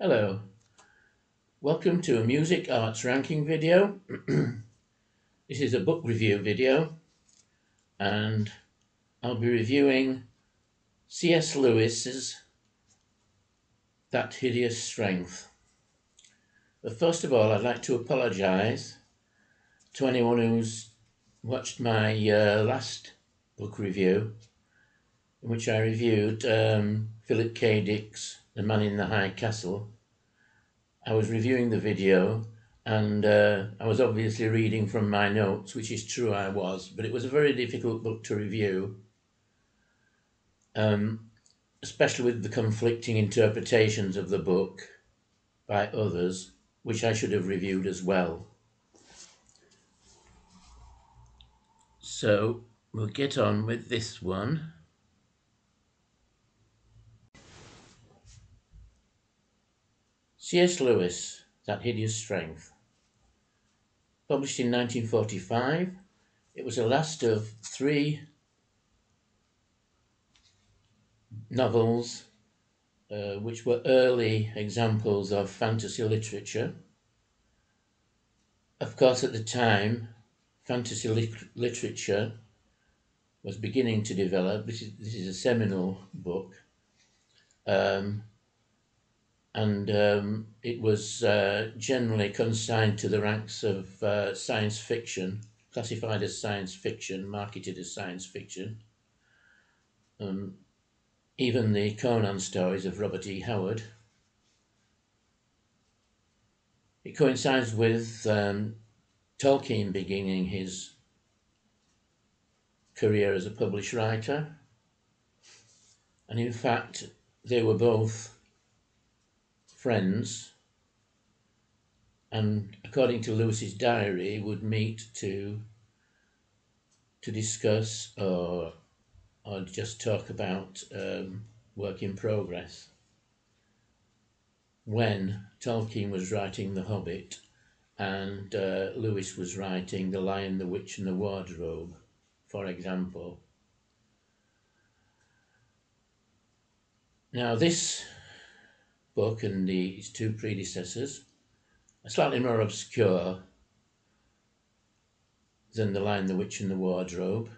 Hello, welcome to a music arts ranking video. This is a book review video and I'll be reviewing C.S. Lewis's That Hideous Strength. But first of all, I'd like to apologise to anyone who's watched my last book review in which I reviewed Philip K. Dick's The Man in the High Castle. I was reviewing the video and I was obviously reading from my notes, which is true, I was, but it was a very difficult book to review, especially with the conflicting interpretations of the book by others, which I should have reviewed as well. So we'll get on with this one. C.S. Lewis, That Hideous Strength. Published in 1945, it was the last of three novels which were early examples of fantasy literature. Of course, at the time, fantasy literature was beginning to develop. This is a seminal book, and it was generally consigned to the ranks of science fiction, classified as science fiction, marketed as science fiction. Even the Conan stories of Robert E. Howard. It coincides with Tolkien beginning his career as a published writer, and in fact they were both friends, and according to Lewis's diary would meet to discuss or just talk about work in progress when Tolkien was writing The Hobbit and Lewis was writing The Lion, the Witch and the Wardrobe, for example. Now this book and its two predecessors are slightly more obscure than The Lion, the Witch and the Wardrobe.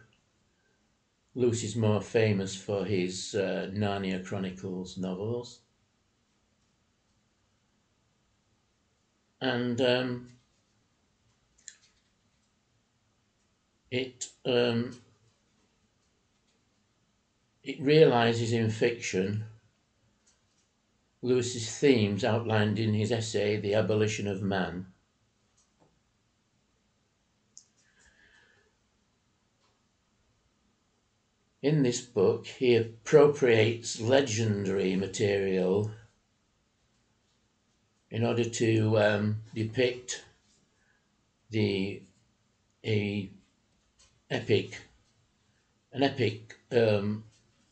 Lewis is more famous for his Narnia Chronicles novels. And it realises in fiction Lewis's themes outlined in his essay, The Abolition of Man. In this book, he appropriates legendary material in order to depict an epic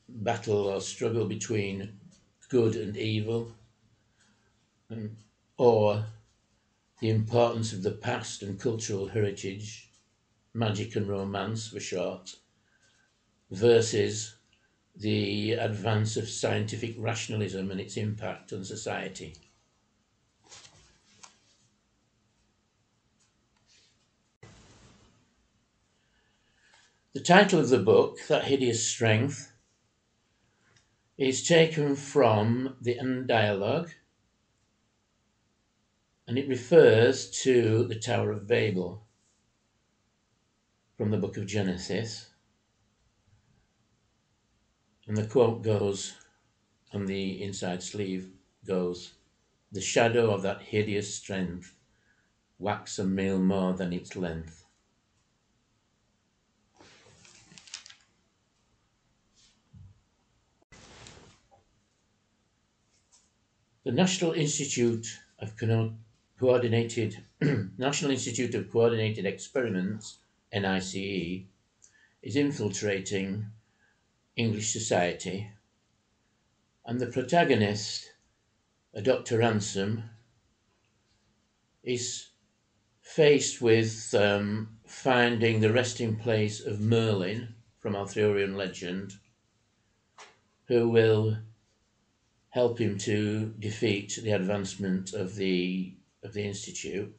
battle or struggle between good and evil, or the importance of the past and cultural heritage, magic and romance for short, versus the advance of scientific rationalism and its impact on society. The title of the book, That Hideous Strength, is taken from the end dialogue, and it refers to the Tower of Babel from the book of Genesis. And the quote goes, on the inside sleeve goes, "The shadow of that hideous strength wax a mile more than its length." The National Institute of Coordinated National Institute of Coordinated Experiments, NICE, is infiltrating English society, and the protagonist, a Dr. Ransom, is faced with finding the resting place of Merlin from Arthurian legend, who will help him to defeat the advancement of the Institute.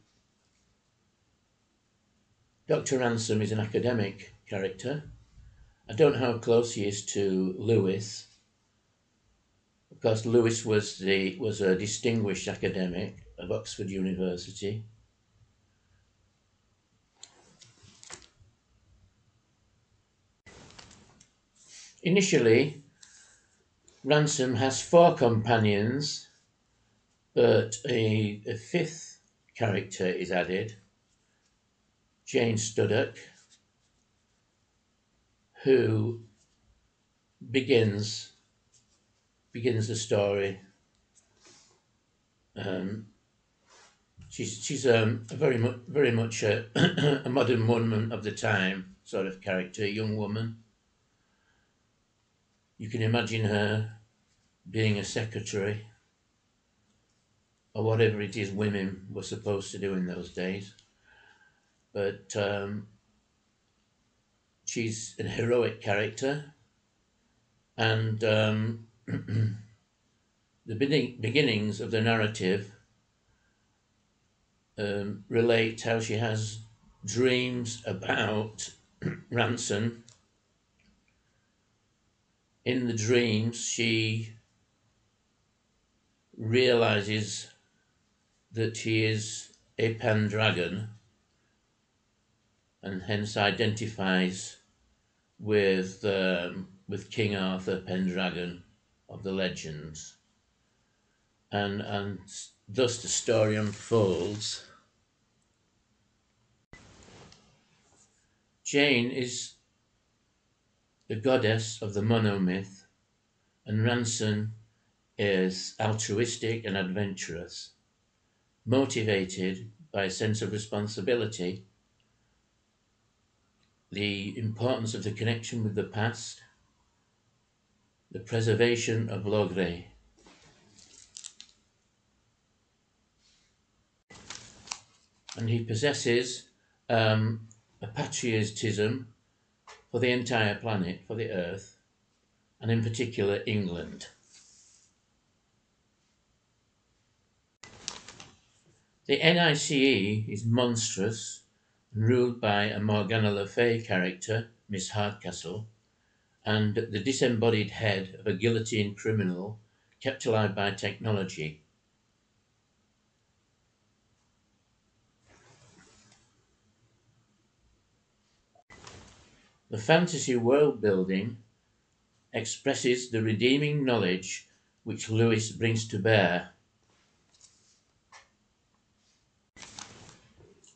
Dr. Ransom is an academic character. I don't know how close he is to Lewis. Of course, Lewis was a distinguished academic of Oxford University. Initially, Ransom has 4 companions, but a 5th character is added, Jane Studdock, who begins the story. She's a very much a, a modern woman of the time sort of character, a young woman. You can imagine her being a secretary or whatever it is women were supposed to do in those days. But she's a heroic character, and the beginnings of the narrative relate how she has dreams about Ransom. In the dreams, she realizes that he is a Pendragon and hence identifies with King Arthur Pendragon of the legends, and thus the story unfolds. Jane is the goddess of the monomyth, and Ransom is altruistic and adventurous, motivated by a sense of responsibility, the importance of the connection with the past, the preservation of Logre. And he possesses a patriotism for the entire planet, for the Earth, and in particular England. The NICE is monstrous and ruled by a Morgana Le Fay character, Miss Hardcastle, and the disembodied head of a guillotined criminal kept alive by technology. The fantasy world building expresses the redeeming knowledge which Lewis brings to bear.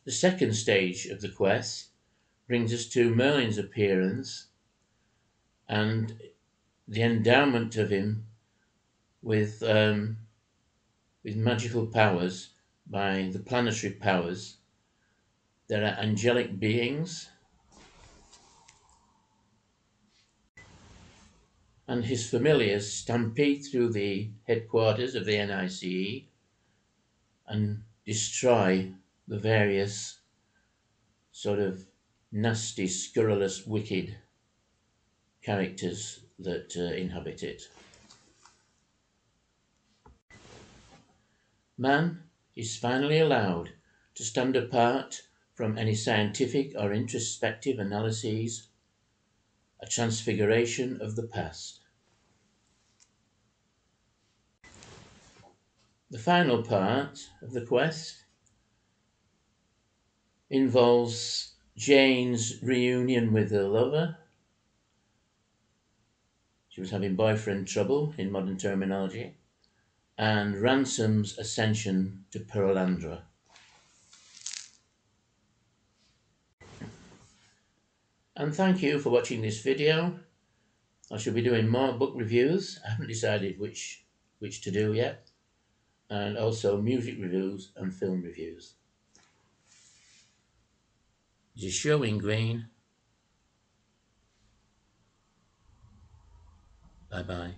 The second stage of the quest brings us to Merlin's appearance and the endowment of him with magical powers by the planetary powers. There are angelic beings, and his familiars stampede through the headquarters of the NICE and destroy the various sort of nasty, scurrilous, wicked characters that inhabit it. Man is finally allowed to stand apart from any scientific or introspective analyses, a transfiguration of the past. The final part of the quest involves Jane's reunion with her lover. She was having boyfriend trouble in modern terminology, and Ransom's ascension to Pearlandra. And thank you for watching this video. I shall be doing more book reviews. I haven't decided which to do yet, and also music reviews and film reviews. This is Showing Green. Bye bye.